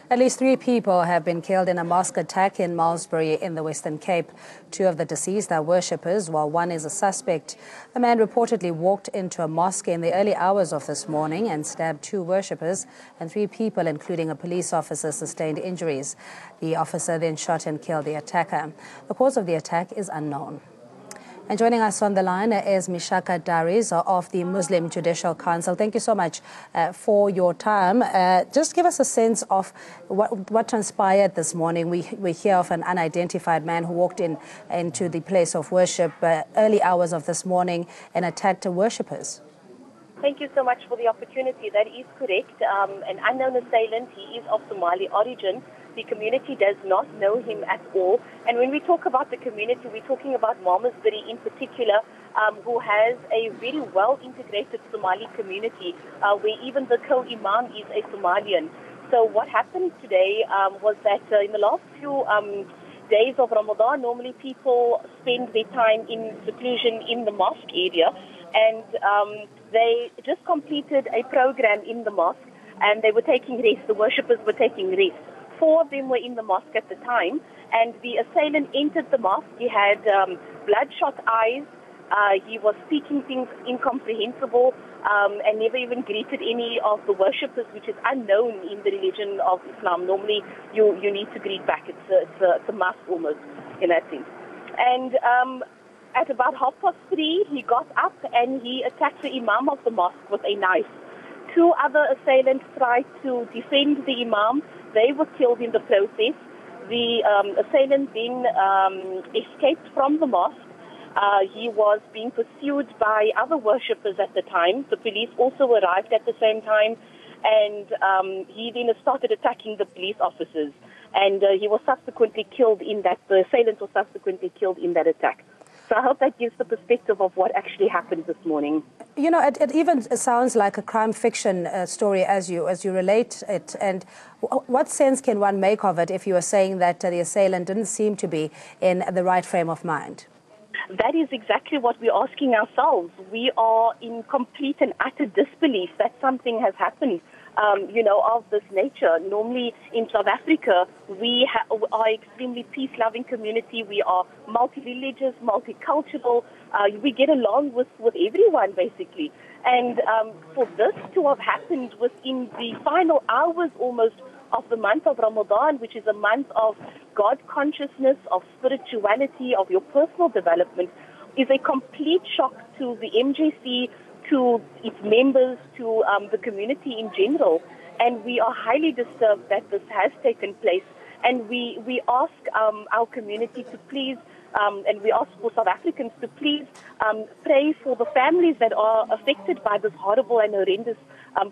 At least 3 people have been killed in a mosque attack in Malmesbury in the Western Cape. 2 of the deceased are worshippers, while 1 is a suspect. The man reportedly walked into a mosque in the early hours of this morning and stabbed 2 worshippers, and 3 people, including a police officer, sustained injuries. The officer then shot and killed the attacker. The cause of the attack is unknown. And joining us on the line is Mishaka Daris of the Muslim Judicial Council. Thank you so much for your time. Just give us a sense of what transpired this morning. We hear of an unidentified man who walked into the place of worship early hours of this morning and attacked worshippers. Thank you so much for the opportunity. That is correct. An unknown assailant, he is of Somali origin. The community does not know him at all. And when we talk about the community, we're talking about Malmesbury in particular, who has a very well-integrated Somali community, where even the co-imam is a Somalian. So what happened today was that in the last few days of Ramadan, normally people spend their time in seclusion in the mosque area, and they just completed a program in the mosque, and they were taking rest. The worshippers were taking rest. 4 of them were in the mosque at the time, and the assailant entered the mosque. He had bloodshot eyes. He was speaking things incomprehensible and never even greeted any of the worshippers, which is unknown in the religion of Islam. Normally, you need to greet back. It's a must almost in that sense. And at about 3:30, he got up and he attacked the imam of the mosque with a knife. 2 other assailants tried to defend the imam. They were killed in the process. The assailant then escaped from the mosque. He was being pursued by other worshippers at the time. The police also arrived at the same time, and he then started attacking the police officers. And he was subsequently killed in that. The assailant was subsequently killed in that attack. So I hope that gives the perspective of what actually happened this morning. You know, it even sounds like a crime fiction story as you relate it. And what sense can one make of it if you are saying that the assailant didn't seem to be in the right frame of mind? That is exactly what we're asking ourselves. We are in complete and utter disbelief that something has happened, of this nature. Normally in South Africa, we are extremely peace-loving community. We are multi-religious, multicultural. We get along with everyone, basically. And for this to have happened within the final hours almost of the month of Ramadan, which is a month of God consciousness, of spirituality, of your personal development, is a complete shock to the MJC, to its members, to the community in general. And we are highly disturbed that this has taken place. And we ask our community to please, and we ask for South Africans to please pray for the families that are affected by this horrible and horrendous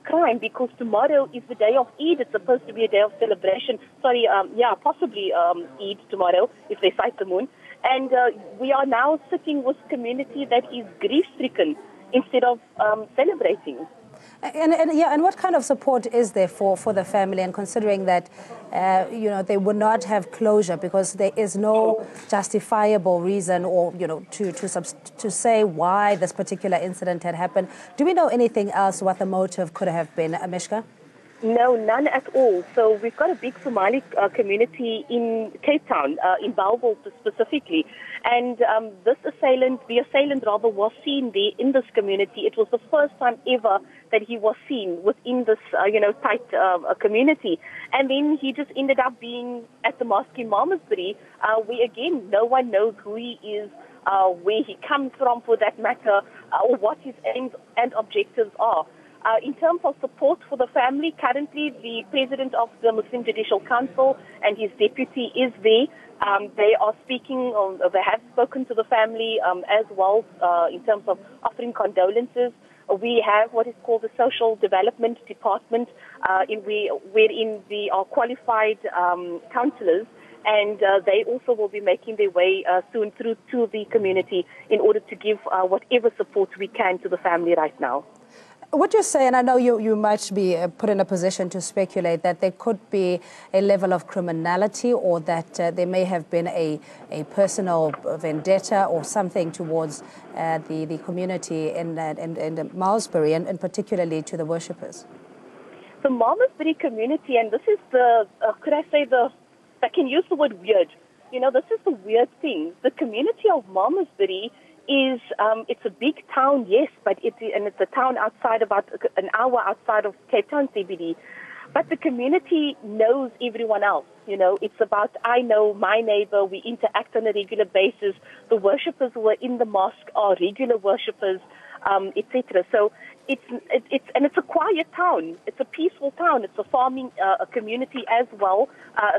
crime, because tomorrow is the day of Eid. It's supposed to be a day of celebration. Possibly Eid tomorrow, if they sight the moon. And we are now sitting with community that is grief-stricken instead of celebrating. And what kind of support is there for the family, and considering that they would not have closure because there is no justifiable reason or to say why this particular incident had happened? Do we know anything else what the motive could have been, Mishka? No, none at all. So we've got a big Somali community in Cape Town, in Bellville specifically. And the assailant was seen there in this community. It was the first time ever that he was seen within this, tight community. And then he just ended up being at the mosque in Malmesbury, where, again, no one knows who he is, where he comes from for that matter, or what his aims and objectives are. In terms of support for the family, currently the president of the Muslim Judicial Council and his deputy is there. They are speaking, or they have spoken to the family as well in terms of offering condolences. We have what is called the Social Development Department, wherein we are qualified counsellors, and they also will be making their way soon through to the community in order to give whatever support we can to the family right now. Would you say, and I know you might be put in a position to speculate, that there could be a level of criminality, or that there may have been a personal vendetta or something towards the community in Malmesbury, and particularly to the worshippers? The Malmesbury community, and this is I can use the word weird. This is the weird thing. The community of Malmesbury is, it's a big town, yes, but it's a town about an hour outside of Cape Town CBD. But the community knows everyone else. It's about, I know my neighbor, we interact on a regular basis. The worshippers who are in the mosque are regular worshippers, etc. So it's a quiet town. It's a peaceful town. It's a farming community as well,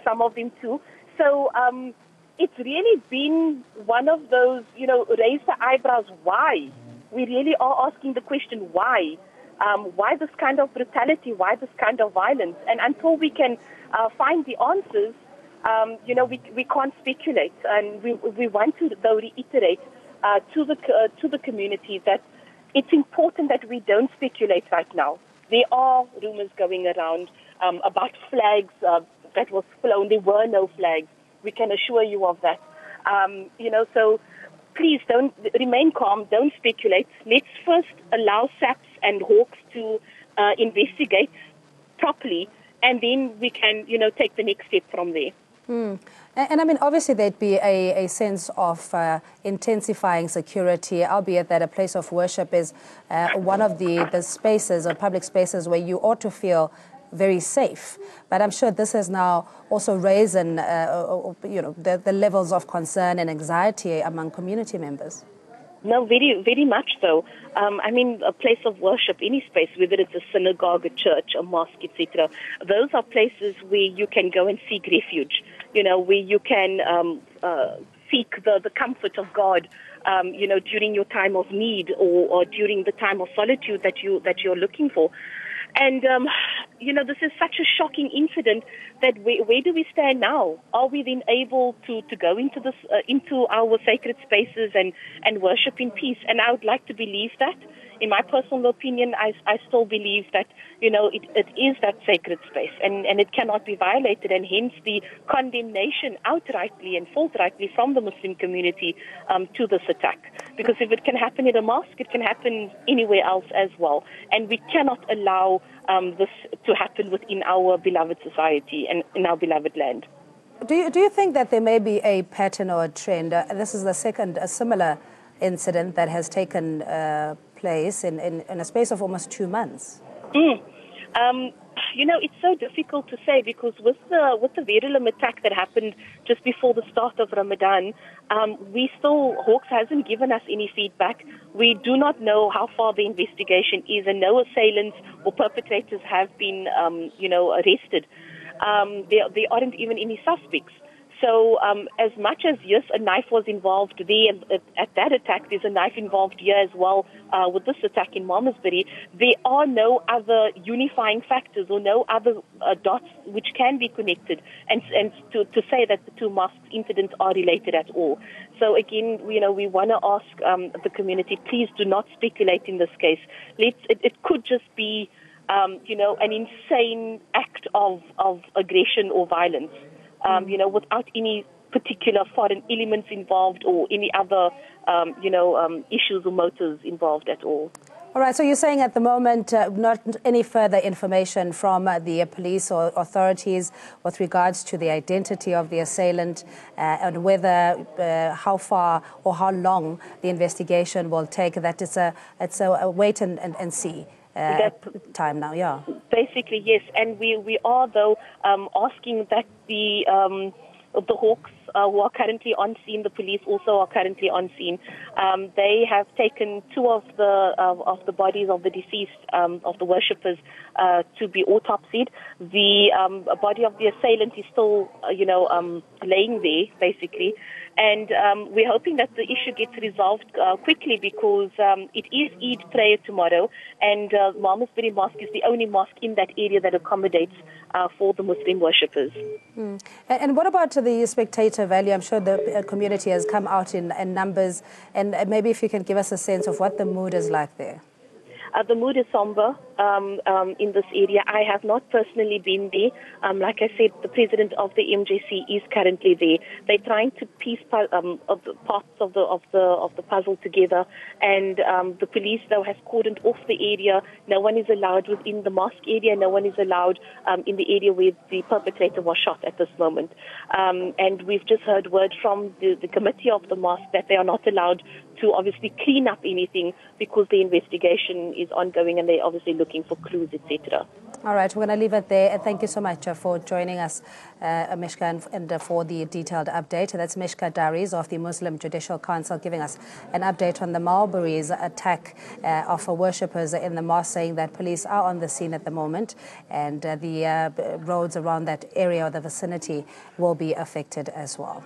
some of them too. So it's really been one of those, raise the eyebrows, why? We really are asking the question, why? Why this kind of brutality? Why this kind of violence? And until we can find the answers, we can't speculate. And we want to, though, reiterate to the community that it's important that we don't speculate right now. There are rumors going around about flags that was flown. There were no flags. We can assure you of that. So please don't remain calm. Don't speculate. Let's first allow SAPS and Hawks to investigate properly, and then we can, take the next step from there. And I mean, obviously there'd be a sense of intensifying security, albeit that a place of worship is one of the spaces or public spaces where you ought to feel very safe. But I'm sure this has now also risen, the levels of concern and anxiety among community members. No, very, very much so. A place of worship, any space, whether it's a synagogue, a church, a mosque, etc., those are places where you can go and seek refuge, where you can seek the comfort of God, during your time of need or during the time of solitude that you're looking for. And, this is such a shocking incident that where do we stand now? Are we then able to go into our sacred spaces and worship in peace? And I would like to believe that. In my personal opinion, I still believe that, it is that sacred space and it cannot be violated, and hence the condemnation outrightly and forthrightly from the Muslim community to this attack. Because if it can happen in a mosque, it can happen anywhere else as well. And we cannot allow this to happen within our beloved society and in our beloved land. Do you think that there may be a pattern or a trend? This is a similar incident that has taken place in a space of almost 2 months. It's so difficult to say because with the virulent attack that happened just before the start of Ramadan, Hawks hasn't given us any feedback. We do not know how far the investigation is, and no assailants or perpetrators have been, arrested. There aren't even any suspects. So as much as, yes, a knife was involved there, at that attack, there's a knife involved here as well with this attack in Malmesbury, there are no other unifying factors or no other dots which can be connected and to say that the two mosque incidents are related at all. So again, we want to ask the community, please do not speculate in this case. It could just be, an insane act of aggression or violence. Without any particular foreign elements involved or any other, issues or motives involved at all. All right, so you're saying at the moment not any further information from the police or authorities with regards to the identity of the assailant and whether, how far or how long the investigation will take. That it's a wait and see. Time now, yeah. Basically, yes, and we are though asking that the Hawks who are currently on scene, the police also are currently on scene. They have taken two of the bodies of the deceased of the worshippers to be autopsied. The body of the assailant is still laying there basically. And we're hoping that the issue gets resolved quickly because it is Eid prayer tomorrow, and Malmesbury Mosque is the only mosque in that area that accommodates for the Muslim worshippers. And what about the spectator value? I'm sure the community has come out in numbers, and maybe if you can give us a sense of what the mood is like there. The mood is somber in this area. I have not personally been there. Like I said, the president of the MJC is currently there. They're trying to piece parts of the puzzle together, and the police though has cordoned off the area. No one is allowed within the mosque area. No one is allowed in the area where the perpetrator was shot at this moment. And we've just heard word from the committee of the mosque that they are not allowed to obviously clean up anything because the investigation is ongoing and they're obviously looking for clues, etc. All right, we're going to leave it there. Thank you so much for joining us, Mishka, and for the detailed update. That's Mishka Daries of the Muslim Judicial Council giving us an update on the Malmesbury's attack of worshippers in the mosque, saying that police are on the scene at the moment and the roads around that area or the vicinity will be affected as well.